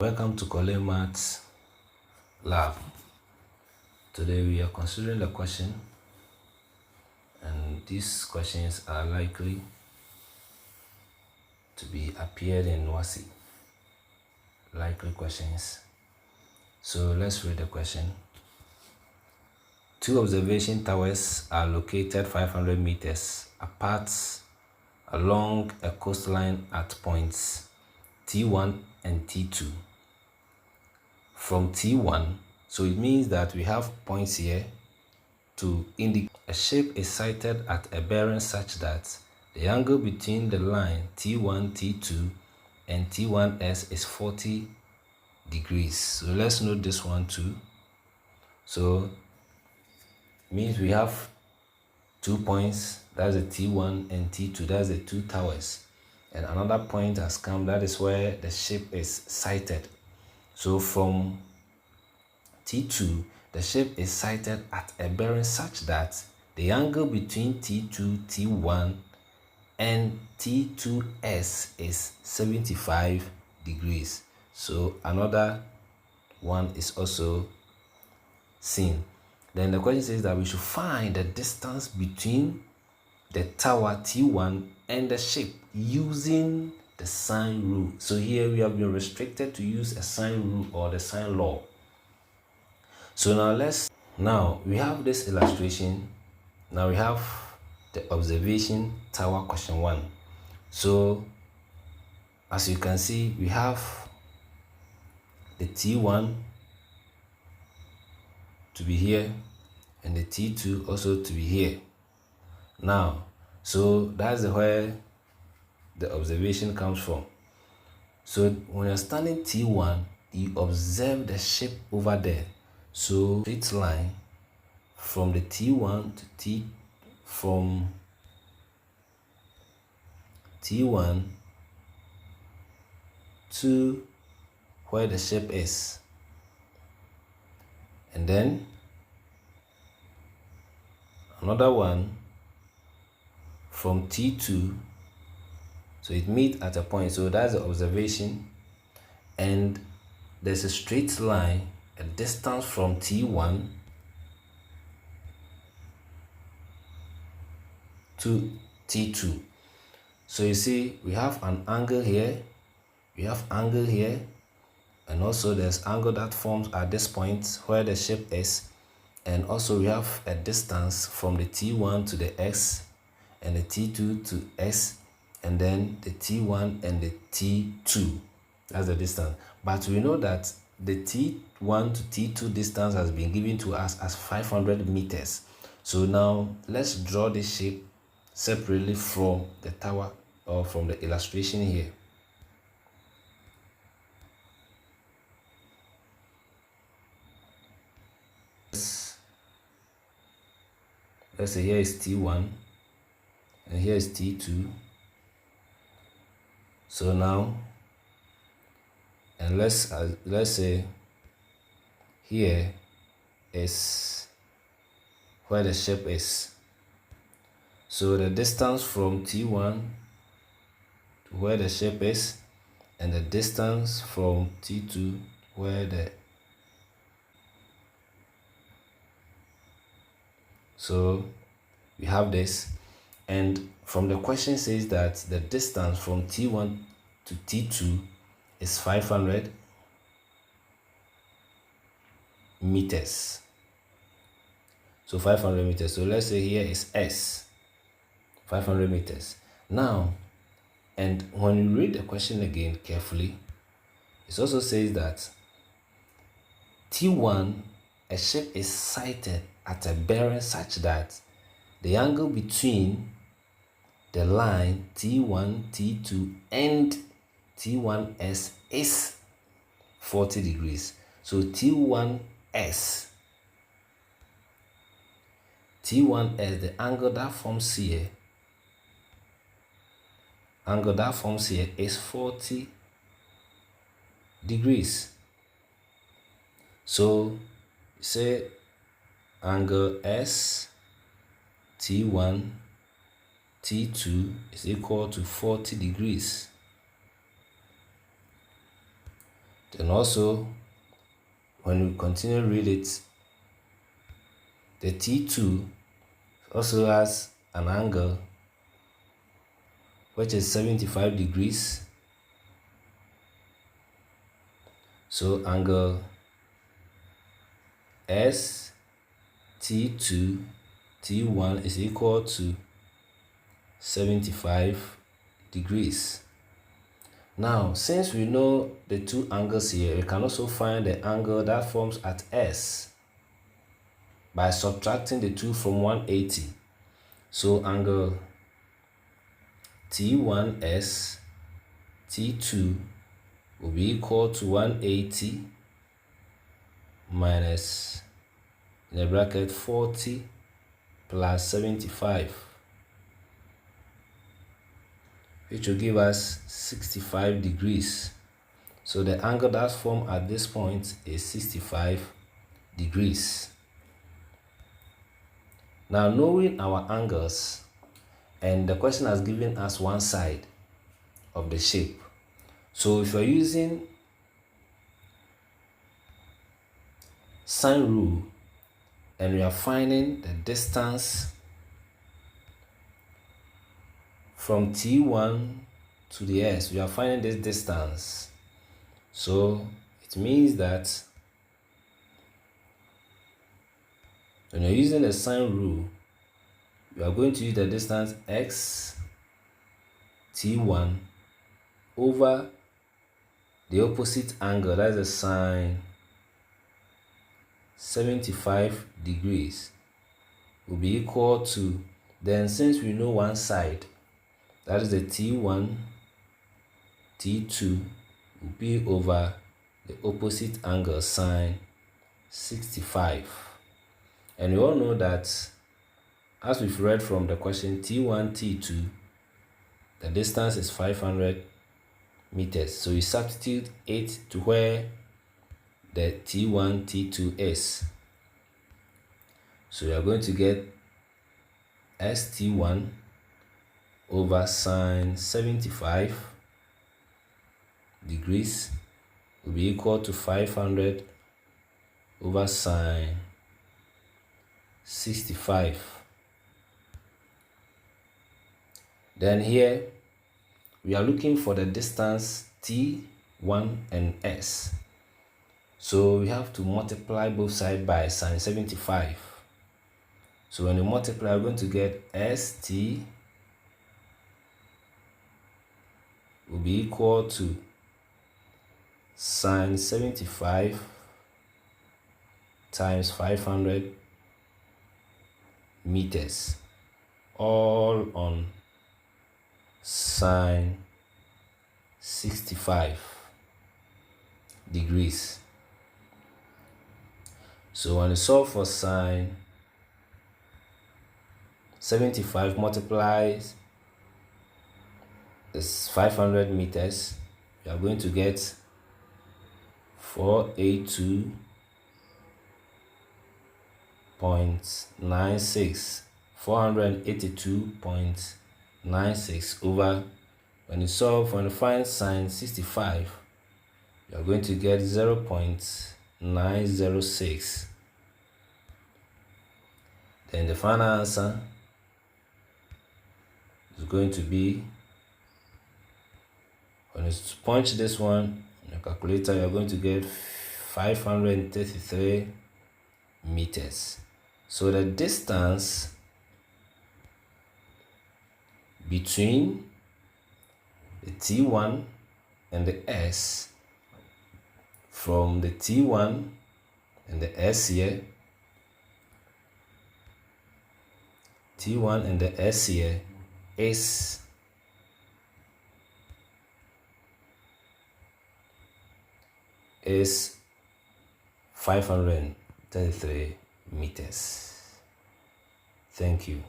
Welcome to Colin Maths Lab. Today we are considering the question, and these questions are likely to be appeared in WASSCE. Likely questions. So let's read the question. Two observation towers are located 500 meters apart along a coastline at points T1 and T2. From T1, so it means that we have points here to indicate a shape is sighted at a bearing such that the angle between the line T1, T2 and T1S is 40 degrees. So let's note this one too. So it means we have 2 points, that's the T1 and T2, that's the two towers. And another point has come, that is where the shape is sighted. So from T2, the shape is sighted at a bearing such that the angle between T2, T1 and T2S is 75 degrees. So another one is also seen. Then the question says that we should find the distance between the tower T1 and the shape using the sine rule. So here we have been restricted to use a sine rule or the sine law. So now we have this illustration. Now we have the observation tower question 1. So as you can see, we have the T1 to be here and the T2 also to be here. Now, so that's where the observation comes from. So when you're standing T1, you observe the shape over there. So straight line from the T1 to from T1 to where the shape is. And then another one from T2, so it meets at a point. So that's the observation, and there's a straight line, a distance from T1 to T2. So you see we have an angle here, we have angle here, and also there's angle that forms at this point where the shape is, and also we have a distance from the T1 to the X and the T2 to S, and then the T1 and the T2. That's the distance. But we know that the T1 to T2 distance has been given to us as 500 meters. So now let's draw this shape separately from the tower or from the illustration here. Let's say here is T1 and here is T2. So now, and let's say here is where the shape is. So the distance from T1 to where the shape is, and the distance from T2 where the, so we have this, and from the question says that the distance from T1 to T2 is 500 meters. So 500 meters. So let's say here is S, 500 meters. Now, and when you read the question again carefully, it also says that T1, a shape is sighted at a bearing such that the angle between the line T1, T2 and T1S is 40 degrees. So T1S, the angle that forms here, is 40 degrees. So say angle S T1 T2 is equal to 40 degrees. Then also, when we continue to read it, the T2 also has an angle which is 75 degrees. So angle ST2 T1 is equal to 75 degrees. Now, since we know the two angles here, we can also find the angle that forms at S by subtracting the 2 from 180. So angle T1S T2 will be equal to 180 minus, in the bracket, 40 plus 75, which will give us 65 degrees. So the angle that's formed at this point is 65 degrees. Now, knowing our angles, and the question has given us one side of the shape. So if you're using sine rule and we are finding the distance from T1 to the S, we are finding this distance. So it means that when you're using the sine rule, you are going to use the distance x T1 over the opposite angle, that's the sine 75 degrees, will be equal to, then since we know one side, that is the T1, T2 will be over the opposite angle, sine 65. And we all know that, as we've read from the question, T1, T2, the distance is 500 meters. So we substitute it to where the T1, T2 is. So we are going to get ST1 over sine 75 degrees will be equal to 500 over sine 65. Then here we are looking for the distance T1 and S. So we have to multiply both sides by sine 75. So when you multiply, we're going to get ST will be equal to sine 75 times 500 meters, all on sine 65 degrees. So when you solve for sine 75 multiplies is 500 meters, you are going to get 482.96, 482.96 over, when you find sine 65, you are going to get 0.906. Then the final answer is going to be, when you punch this one in your calculator, you are going to get 533 meters. So the distance between the T1 and the S, from the T1 and the S here, T1 and the S here, is 533 meters. Thank you.